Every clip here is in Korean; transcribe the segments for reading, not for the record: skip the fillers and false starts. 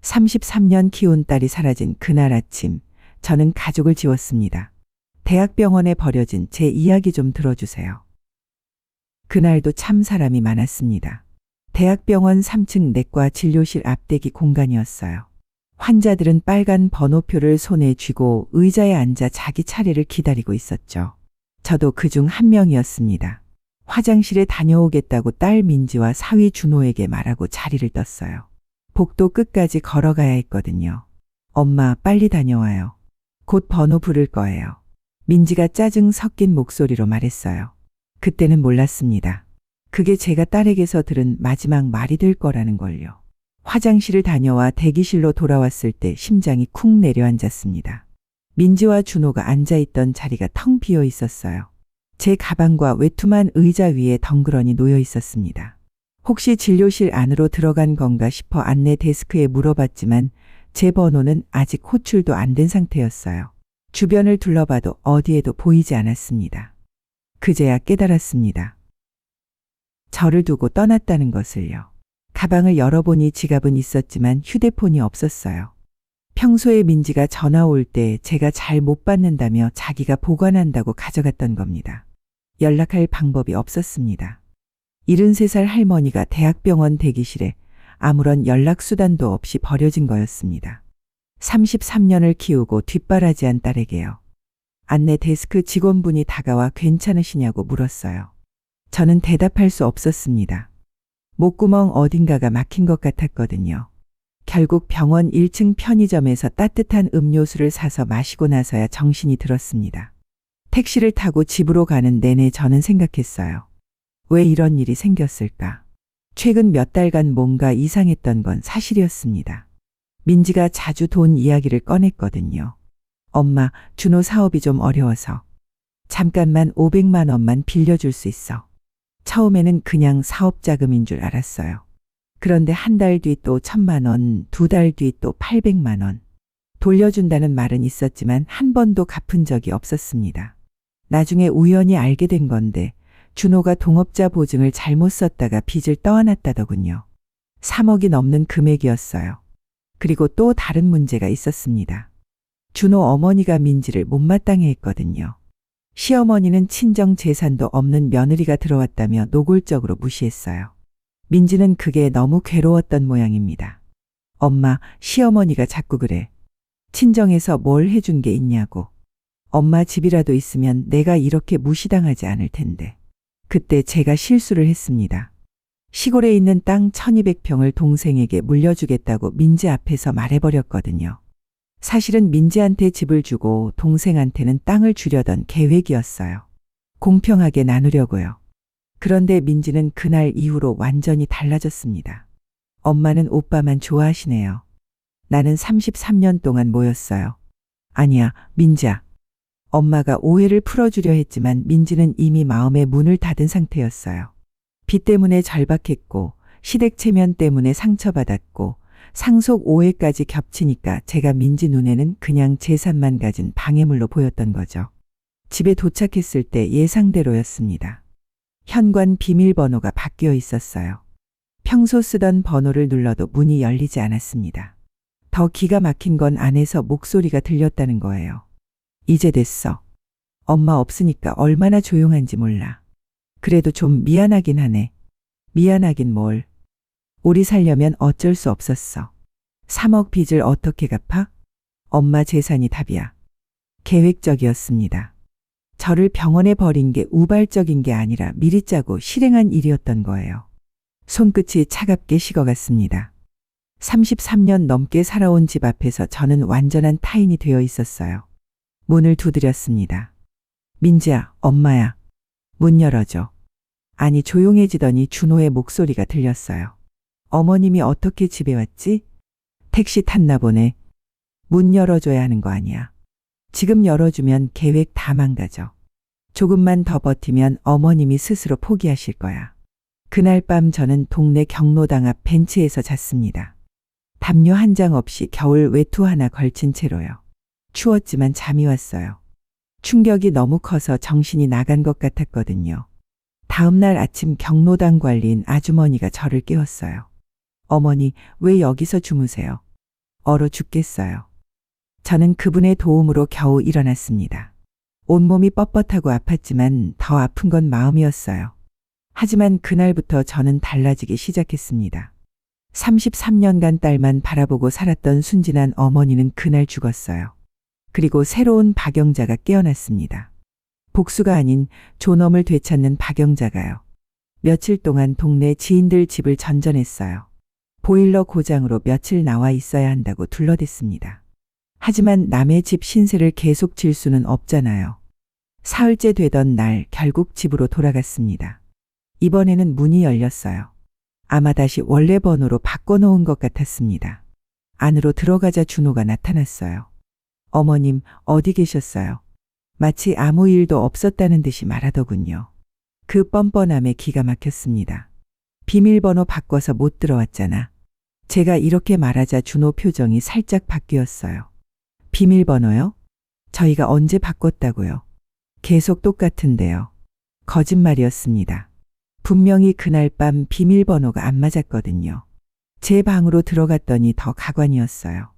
33년 키운 딸이 사라진 그날 아침, 저는 가족을 지웠습니다. 대학병원에 버려진 제 이야기 좀 들어주세요. 그날도 참 사람이 많았습니다. 대학병원 3층 내과 진료실 앞대기 공간이었어요. 환자들은 빨간 번호표를 손에 쥐고 의자에 앉아 자기 차례를 기다리고 있었죠. 저도 그중 한 명이었습니다. 화장실에 다녀오겠다고 딸 민지와 사위 준호에게 말하고 자리를 떴어요. 복도 끝까지 걸어가야 했거든요. 엄마, 빨리 다녀와요. 곧 번호 부를 거예요. 민지가 짜증 섞인 목소리로 말했어요. 그때는 몰랐습니다. 그게 제가 딸에게서 들은 마지막 말이 될 거라는 걸요. 화장실을 다녀와 대기실로 돌아왔을 때 심장이 쿵 내려앉았습니다. 민지와 준호가 앉아있던 자리가 텅 비어 있었어요. 제 가방과 외투만 의자 위에 덩그러니 놓여 있었습니다. 혹시 진료실 안으로 들어간 건가 싶어 안내 데스크에 물어봤지만 제 번호는 아직 호출도 안 된 상태였어요. 주변을 둘러봐도 어디에도 보이지 않았습니다. 그제야 깨달았습니다. 저를 두고 떠났다는 것을요. 가방을 열어보니 지갑은 있었지만 휴대폰이 없었어요. 평소에 민지가 전화 올 때 제가 잘 못 받는다며 자기가 보관한다고 가져갔던 겁니다. 연락할 방법이 없었습니다. 73살 할머니가 대학병원 대기실에 아무런 연락수단도 없이 버려진 거였습니다. 33년을 키우고 뒷바라지한 딸에게요. 안내 데스크 직원분이 다가와 괜찮으시냐고 물었어요. 저는 대답할 수 없었습니다. 목구멍 어딘가가 막힌 것 같았거든요. 결국 병원 1층 편의점에서 따뜻한 음료수를 사서 마시고 나서야 정신이 들었습니다. 택시를 타고 집으로 가는 내내 저는 생각했어요. 왜 이런 일이 생겼을까? 최근 몇 달간 뭔가 이상했던 건 사실이었습니다. 민지가 자주 돈 이야기를 꺼냈거든요. 엄마, 준호 사업이 좀 어려워서 잠깐만 500만 원만 빌려줄 수 있어. 처음에는 그냥 사업 자금인 줄 알았어요. 그런데 한 달 뒤 또 1,000만 원, 2달 뒤 또 800만 원. 돌려준다는 말은 있었지만 한 번도 갚은 적이 없었습니다. 나중에 우연히 알게 된 건데 준호가 동업자 보증을 잘못 썼다가 빚을 떠안았다더군요. 3억이 넘는 금액이었어요. 그리고 또 다른 문제가 있었습니다. 준호 어머니가 민지를 못마땅해 했거든요. 시어머니는 친정 재산도 없는 며느리가 들어왔다며 노골적으로 무시했어요. 민지는 그게 너무 괴로웠던 모양입니다. 엄마, 시어머니가 자꾸 그래. 친정에서 뭘 해준 게 있냐고. 엄마 집이라도 있으면 내가 이렇게 무시당하지 않을 텐데. 그때 제가 실수를 했습니다. 시골에 있는 땅 1200평을 동생에게 물려주겠다고 민지 앞에서 말해버렸거든요. 사실은 민지한테 집을 주고 동생한테는 땅을 주려던 계획이었어요. 공평하게 나누려고요. 그런데 민지는 그날 이후로 완전히 달라졌습니다. 엄마는 오빠만 좋아하시네요. 나는 33년 동안 뭐였어요? 아니야, 민지야. 엄마가 오해를 풀어주려 했지만 민지는 이미 마음의 문을 닫은 상태였어요. 빚 때문에 절박했고 시댁 체면 때문에 상처받았고 상속 오해까지 겹치니까 제가 민지 눈에는 그냥 재산만 가진 방해물로 보였던 거죠. 집에 도착했을 때 예상대로였습니다. 현관 비밀번호가 바뀌어 있었어요. 평소 쓰던 번호를 눌러도 문이 열리지 않았습니다. 더 기가 막힌 건 안에서 목소리가 들렸다는 거예요. 이제 됐어. 엄마 없으니까 얼마나 조용한지 몰라. 그래도 좀 미안하긴 하네. 미안하긴 뭘. 우리 살려면 어쩔 수 없었어. 3억 빚을 어떻게 갚아? 엄마 재산이 답이야. 계획적이었습니다. 저를 병원에 버린 게 우발적인 게 아니라 미리 짜고 실행한 일이었던 거예요. 손끝이 차갑게 식어갔습니다. 33년 넘게 살아온 집 앞에서 저는 완전한 타인이 되어 있었어요. 문을 두드렸습니다. 민지야, 엄마야. 문 열어줘. 아니, 조용해지더니 준호의 목소리가 들렸어요. 어머님이 어떻게 집에 왔지? 택시 탔나 보네. 문 열어줘야 하는 거 아니야. 지금 열어주면 계획 다 망가져. 조금만 더 버티면 어머님이 스스로 포기하실 거야. 그날 밤 저는 동네 경로당 앞 벤치에서 잤습니다. 담요 한 장 없이 겨울 외투 하나 걸친 채로요. 추웠지만 잠이 왔어요. 충격이 너무 커서 정신이 나간 것 같았거든요. 다음 날 아침 경로당 관리인 아주머니가 저를 깨웠어요. 어머니, 왜 여기서 주무세요? 얼어 죽겠어요. 저는 그분의 도움으로 겨우 일어났습니다. 온몸이 뻣뻣하고 아팠지만 더 아픈 건 마음이었어요. 하지만 그날부터 저는 달라지기 시작했습니다. 33년간 딸만 바라보고 살았던 순진한 어머니는 그날 죽었어요. 그리고 새로운 박영자가 깨어났습니다. 복수가 아닌 존엄을 되찾는 박영자가요. 며칠 동안 동네 지인들 집을 전전했어요. 보일러 고장으로 며칠 나와 있어야 한다고 둘러댔습니다. 하지만 남의 집 신세를 계속 질 수는 없잖아요. 사흘째 되던 날 결국 집으로 돌아갔습니다. 이번에는 문이 열렸어요. 아마 다시 원래 번호로 바꿔놓은 것 같았습니다. 안으로 들어가자 준호가 나타났어요. 어머님, 어디 계셨어요? 마치 아무 일도 없었다는 듯이 말하더군요. 그 뻔뻔함에 기가 막혔습니다. 비밀번호 바꿔서 못 들어왔잖아. 제가 이렇게 말하자 준호 표정이 살짝 바뀌었어요. 비밀번호요? 저희가 언제 바꿨다고요? 계속 똑같은데요. 거짓말이었습니다. 분명히 그날 밤 비밀번호가 안 맞았거든요. 제 방으로 들어갔더니 더 가관이었어요.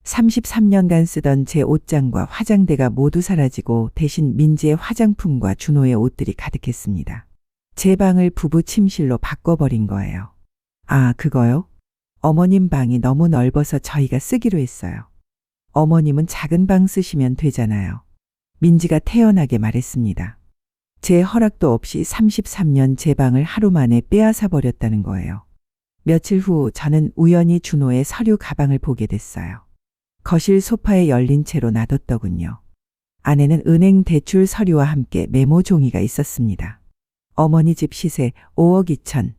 33년간 쓰던 제 옷장과 화장대가 모두 사라지고 대신 민지의 화장품과 준호의 옷들이 가득했습니다. 제 방을 부부 침실로 바꿔버린 거예요. 아, 그거요? 어머님 방이 너무 넓어서 저희가 쓰기로 했어요. 어머님은 작은 방 쓰시면 되잖아요. 민지가 태연하게 말했습니다. 제 허락도 없이 33년 제 방을 하루 만에 빼앗아 버렸다는 거예요. 며칠 후 저는 우연히 준호의 서류 가방을 보게 됐어요. 거실 소파에 열린 채로 놔뒀더군요. 안에는 은행 대출 서류와 함께 메모 종이가 있었습니다. 어머니 집 시세 5억 2천,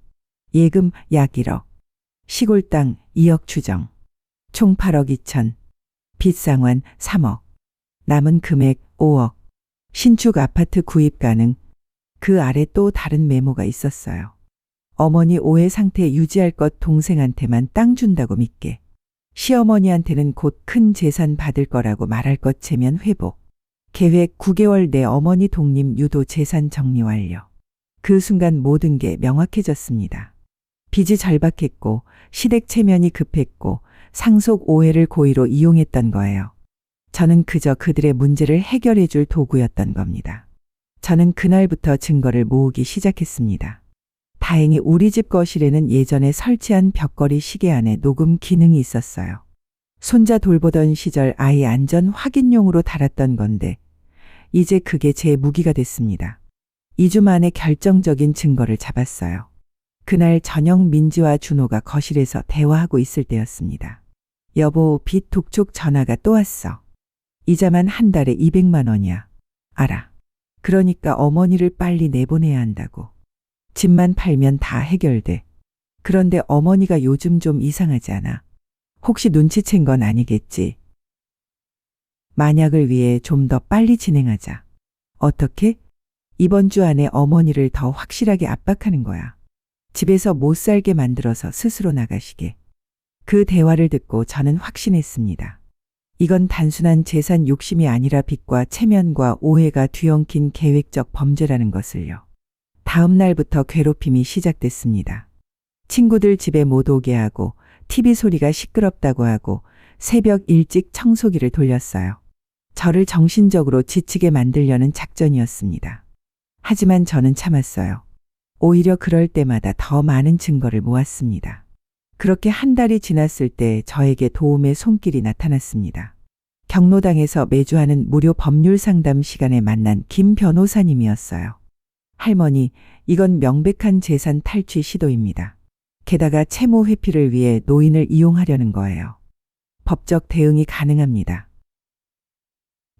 예금 약 1억, 시골 땅 2억 추정, 총 8억 2천, 빚 상환 3억, 남은 금액 5억, 신축 아파트 구입 가능. 그 아래 또 다른 메모가 있었어요. 어머니 오해 상태 유지할 것 동생한테만 땅 준다고 믿게. 시어머니한테는 곧 큰 재산 받을 거라고 말할 것 체면 회복. 계획 9개월 내 어머니 독립 유도 재산 정리 완료. 그 순간 모든 게 명확해졌습니다. 빚이 절박했고 시댁 체면이 급했고 상속 오해를 고의로 이용했던 거예요. 저는 그저 그들의 문제를 해결해 줄 도구였던 겁니다. 저는 그날부터 증거를 모으기 시작했습니다. 다행히 우리 집 거실에는 예전에 설치한 벽걸이 시계 안에 녹음 기능이 있었어요. 손자 돌보던 시절 아이 안전 확인용으로 달았던 건데 이제 그게 제 무기가 됐습니다. 2주 만에 결정적인 증거를 잡았어요. 그날 저녁 민지와 준호가 거실에서 대화하고 있을 때였습니다. 여보, 빚 독촉 전화가 또 왔어. 이자만 한 달에 200만 원이야. 알아. 그러니까 어머니를 빨리 내보내야 한다고. 집만 팔면 다 해결돼. 그런데 어머니가 요즘 좀 이상하지 않아? 혹시 눈치챈 건 아니겠지? 만약을 위해 좀 더 빨리 진행하자. 어떻게? 이번 주 안에 어머니를 더 확실하게 압박하는 거야. 집에서 못 살게 만들어서 스스로 나가시게. 그 대화를 듣고 저는 확신했습니다. 이건 단순한 재산 욕심이 아니라 빚과 체면과 오해가 뒤엉킨 계획적 범죄라는 것을요. 다음 날부터 괴롭힘이 시작됐습니다. 친구들 집에 못 오게 하고 TV 소리가 시끄럽다고 하고 새벽 일찍 청소기를 돌렸어요. 저를 정신적으로 지치게 만들려는 작전이었습니다. 하지만 저는 참았어요. 오히려 그럴 때마다 더 많은 증거를 모았습니다. 그렇게 한 달이 지났을 때 저에게 도움의 손길이 나타났습니다. 경로당에서 매주 하는 무료 법률 상담 시간에 만난 김 변호사님이었어요. 할머니, 이건 명백한 재산 탈취 시도입니다. 게다가 채무 회피를 위해 노인을 이용하려는 거예요. 법적 대응이 가능합니다.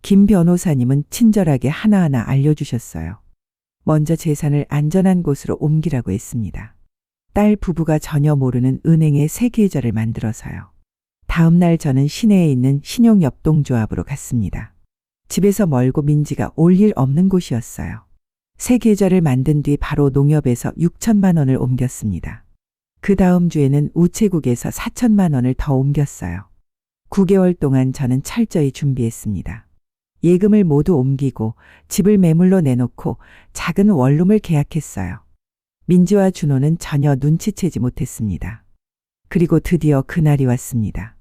김 변호사님은 친절하게 하나하나 알려주셨어요. 먼저 재산을 안전한 곳으로 옮기라고 했습니다. 딸 부부가 전혀 모르는 은행에 새 계좌를 만들어서요. 다음 날 저는 시내에 있는 신용협동조합으로 갔습니다. 집에서 멀고 민지가 올 일 없는 곳이었어요. 새 계좌를 만든 뒤 바로 농협에서 6천만 원을 옮겼습니다. 그 다음 주에는 우체국에서 4천만 원을 더 옮겼어요. 9개월 동안 저는 철저히 준비했습니다. 예금을 모두 옮기고 집을 매물로 내놓고 작은 원룸을 계약했어요. 민지와 준호는 전혀 눈치채지 못했습니다. 그리고 드디어 그날이 왔습니다.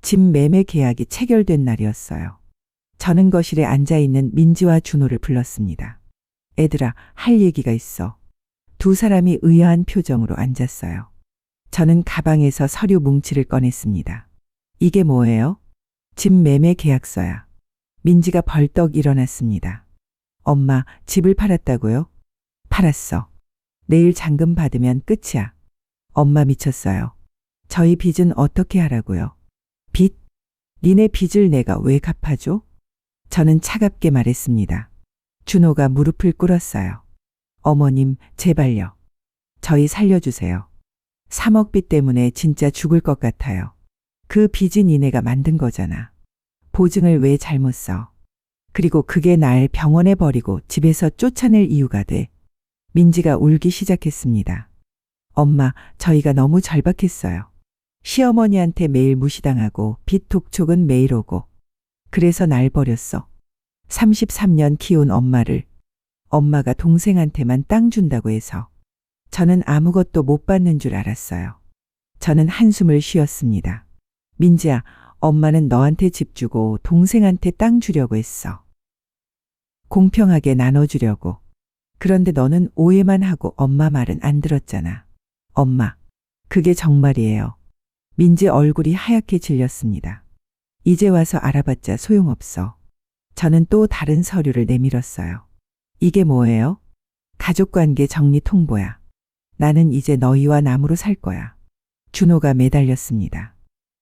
집 매매 계약이 체결된 날이었어요. 저는 거실에 앉아 있는 민지와 준호를 불렀습니다. 애들아, 할 얘기가 있어. 두 사람이 의아한 표정으로 앉았어요. 저는 가방에서 서류 뭉치를 꺼냈습니다. 이게 뭐예요? 집 매매 계약서야. 민지가 벌떡 일어났습니다. 엄마, 집을 팔았다고요? 팔았어. 내일 잔금 받으면 끝이야. 엄마 미쳤어요. 저희 빚은 어떻게 하라고요? 빚? 니네 빚을 내가 왜 갚아줘? 저는 차갑게 말했습니다. 준호가 무릎을 꿇었어요. 어머님, 제발요. 저희 살려주세요. 3억 빚 때문에 진짜 죽을 것 같아요. 그 빚이 니네가 만든 거잖아. 보증을 왜 잘못 써? 그리고 그게 날 병원에 버리고 집에서 쫓아낼 이유가 돼. 민지가 울기 시작했습니다. 엄마, 저희가 너무 절박했어요. 시어머니한테 매일 무시당하고 빚 독촉은 매일 오고. 그래서 날 버렸어. 33년 키운 엄마를. 엄마가 동생한테만 땅 준다고 해서. 저는 아무것도 못 받는 줄 알았어요. 저는 한숨을 쉬었습니다. 민지야, 엄마는 너한테 집 주고 동생한테 땅 주려고 했어. 공평하게 나눠주려고. 그런데 너는 오해만 하고 엄마 말은 안 들었잖아. 엄마, 그게 정말이에요. 민지 얼굴이 하얗게 질렸습니다. 이제 와서 알아봤자 소용없어. 저는 또 다른 서류를 내밀었어요. 이게 뭐예요? 가족관계 정리 통보야. 나는 이제 너희와 남으로 살 거야. 준호가 매달렸습니다.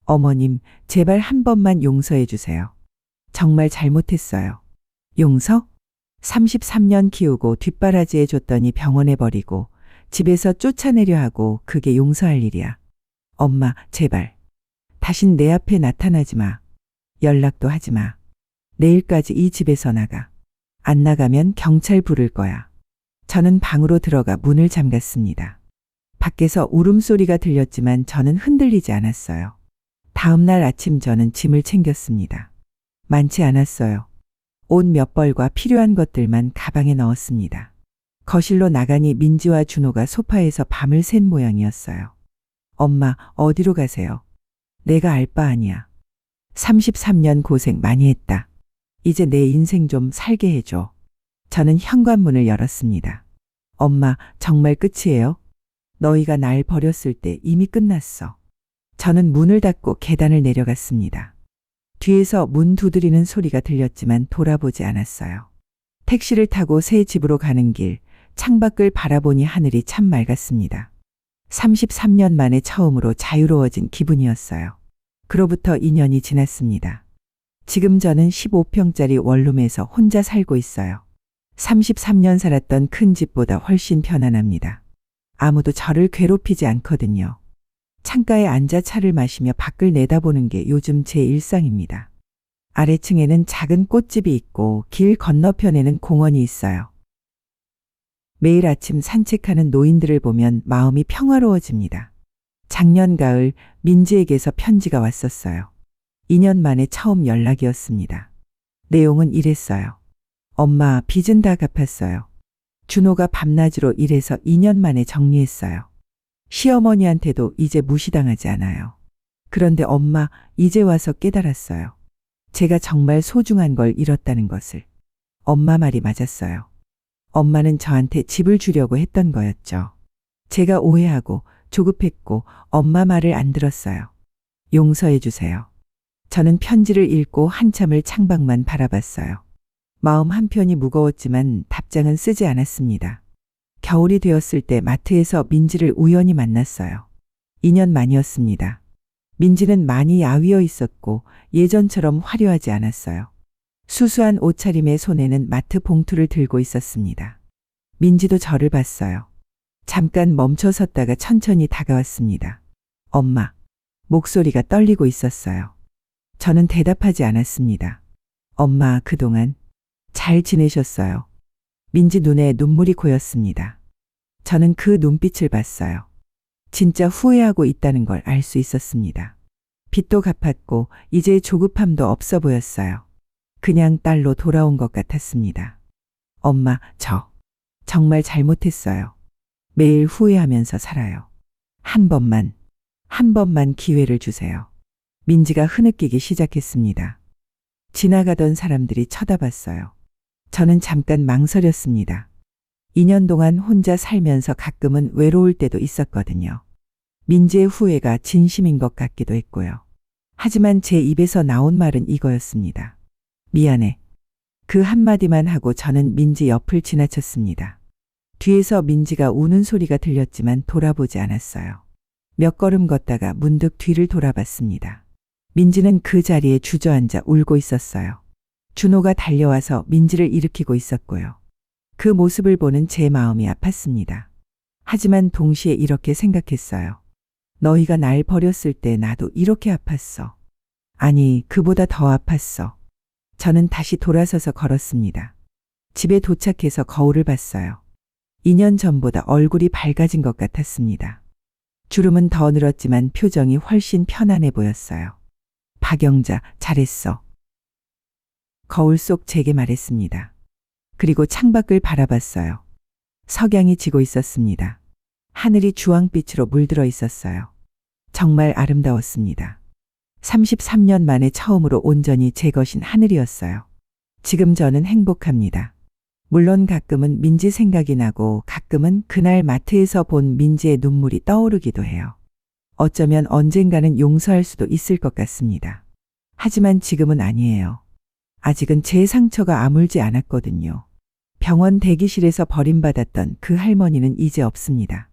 어머님, 제발 한 번만 용서해 주세요. 정말 잘못했어요. 용서? 33년 키우고 뒷바라지해 줬더니 병원에 버리고 집에서 쫓아내려 하고 그게 용서할 일이야. 엄마, 제발. 다신 내 앞에 나타나지 마. 연락도 하지 마. 내일까지 이 집에서 나가. 안 나가면 경찰 부를 거야. 저는 방으로 들어가 문을 잠갔습니다. 밖에서 울음소리가 들렸지만 저는 흔들리지 않았어요. 다음 날 아침 저는 짐을 챙겼습니다. 많지 않았어요. 옷 몇 벌과 필요한 것들만 가방에 넣었습니다. 거실로 나가니 민지와 준호가 소파에서 밤을 샌 모양이었어요. 엄마, 어디로 가세요? 내가 알 바 아니야. 33년 고생 많이 했다. 이제 내 인생 좀 살게 해줘. 저는 현관문을 열었습니다. 엄마, 정말 끝이에요? 너희가 날 버렸을 때 이미 끝났어. 저는 문을 닫고 계단을 내려갔습니다. 뒤에서 문 두드리는 소리가 들렸지만 돌아보지 않았어요. 택시를 타고 새 집으로 가는 길, 창밖을 바라보니 하늘이 참 맑았습니다. 33년 만에 처음으로 자유로워진 기분이었어요. 그로부터 2년이 지났습니다. 지금 저는 15평짜리 원룸에서 혼자 살고 있어요. 33년 살았던 큰 집보다 훨씬 편안합니다. 아무도 저를 괴롭히지 않거든요. 창가에 앉아 차를 마시며 밖을 내다보는 게 요즘 제 일상입니다. 아래층에는 작은 꽃집이 있고 길 건너편에는 공원이 있어요. 매일 아침 산책하는 노인들을 보면 마음이 평화로워집니다. 작년 가을 민지에게서 편지가 왔었어요. 2년 만에 처음 연락이었습니다. 내용은 이랬어요. 엄마, 빚은 다 갚았어요. 준호가 밤낮으로 일해서 2년 만에 정리했어요. 시어머니한테도 이제 무시당하지 않아요. 그런데 엄마, 이제 와서 깨달았어요. 제가 정말 소중한 걸 잃었다는 것을. 엄마 말이 맞았어요. 엄마는 저한테 집을 주려고 했던 거였죠. 제가 오해하고 조급했고 엄마 말을 안 들었어요. 용서해 주세요. 저는 편지를 읽고 한참을 창밖만 바라봤어요. 마음 한편이 무거웠지만 답장은 쓰지 않았습니다. 겨울이 되었을 때 마트에서 민지를 우연히 만났어요. 2년 만이었습니다. 민지는 많이 야위어 있었고 예전처럼 화려하지 않았어요. 수수한 옷차림의 손에는 마트 봉투를 들고 있었습니다. 민지도 저를 봤어요. 잠깐 멈춰 섰다가 천천히 다가왔습니다. 엄마. 목소리가 떨리고 있었어요. 저는 대답하지 않았습니다. 엄마, 그동안 잘 지내셨어요? 민지 눈에 눈물이 고였습니다. 저는 그 눈빛을 봤어요. 진짜 후회하고 있다는 걸 알 수 있었습니다. 빚도 갚았고 이제 조급함도 없어 보였어요. 그냥 딸로 돌아온 것 같았습니다. 엄마, 저 정말 잘못했어요. 매일 후회하면서 살아요. 한 번만 기회를 주세요. 민지가 흐느끼기 시작했습니다. 지나가던 사람들이 쳐다봤어요. 저는 잠깐 망설였습니다. 2년 동안 혼자 살면서 가끔은 외로울 때도 있었거든요. 민지의 후회가 진심인 것 같기도 했고요. 하지만 제 입에서 나온 말은 이거였습니다. 미안해. 그 한마디만 하고 저는 민지 옆을 지나쳤습니다. 뒤에서 민지가 우는 소리가 들렸지만 돌아보지 않았어요. 몇 걸음 걷다가 문득 뒤를 돌아봤습니다. 민지는 그 자리에 주저앉아 울고 있었어요. 준호가 달려와서 민지를 일으키고 있었고요. 그 모습을 보는 제 마음이 아팠습니다. 하지만 동시에 이렇게 생각했어요. 너희가 날 버렸을 때 나도 이렇게 아팠어. 아니, 그보다 더 아팠어. 저는 다시 돌아서서 걸었습니다. 집에 도착해서 거울을 봤어요. 2년 전보다 얼굴이 밝아진 것 같았습니다. 주름은 더 늘었지만 표정이 훨씬 편안해 보였어요. 박영자, 잘했어. 거울 속 제게 말했습니다. 그리고 창밖을 바라봤어요. 석양이 지고 있었습니다. 하늘이 주황빛으로 물들어 있었어요. 정말 아름다웠습니다. 33년 만에 처음으로 온전히 제 것인 하늘이었어요. 지금 저는 행복합니다. 물론 가끔은 민지 생각이 나고 가끔은 그날 마트에서 본 민지의 눈물이 떠오르기도 해요. 어쩌면 언젠가는 용서할 수도 있을 것 같습니다. 하지만 지금은 아니에요. 아직은 제 상처가 아물지 않았거든요. 병원 대기실에서 버림받았던 그 할머니는 이제 없습니다.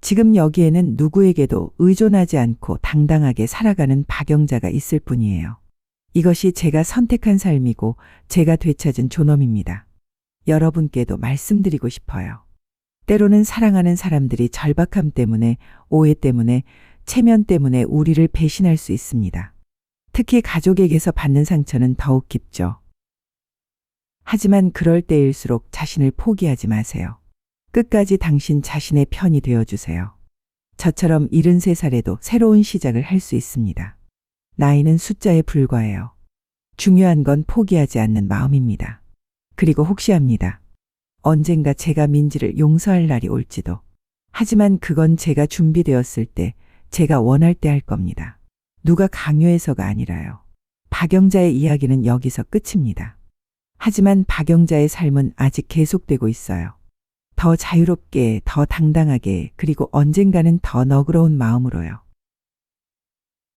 지금 여기에는 누구에게도 의존하지 않고 당당하게 살아가는 박영자가 있을 뿐이에요. 이것이 제가 선택한 삶이고 제가 되찾은 존엄입니다. 여러분께도 말씀드리고 싶어요. 때로는 사랑하는 사람들이 절박함 때문에, 오해 때문에, 체면 때문에 우리를 배신할 수 있습니다. 특히 가족에게서 받는 상처는 더욱 깊죠. 하지만 그럴 때일수록 자신을 포기하지 마세요. 끝까지 당신 자신의 편이 되어주세요. 저처럼 73살에도 새로운 시작을 할 수 있습니다. 나이는 숫자에 불과해요. 중요한 건 포기하지 않는 마음입니다. 그리고 혹시 합니다. 언젠가 제가 민지를 용서할 날이 올지도. 하지만 그건 제가 준비되었을 때, 제가 원할 때 할 겁니다. 누가 강요해서가 아니라요. 박영자의 이야기는 여기서 끝입니다. 하지만 박영자의 삶은 아직 계속되고 있어요. 더 자유롭게, 더 당당하게, 그리고 언젠가는 더 너그러운 마음으로요.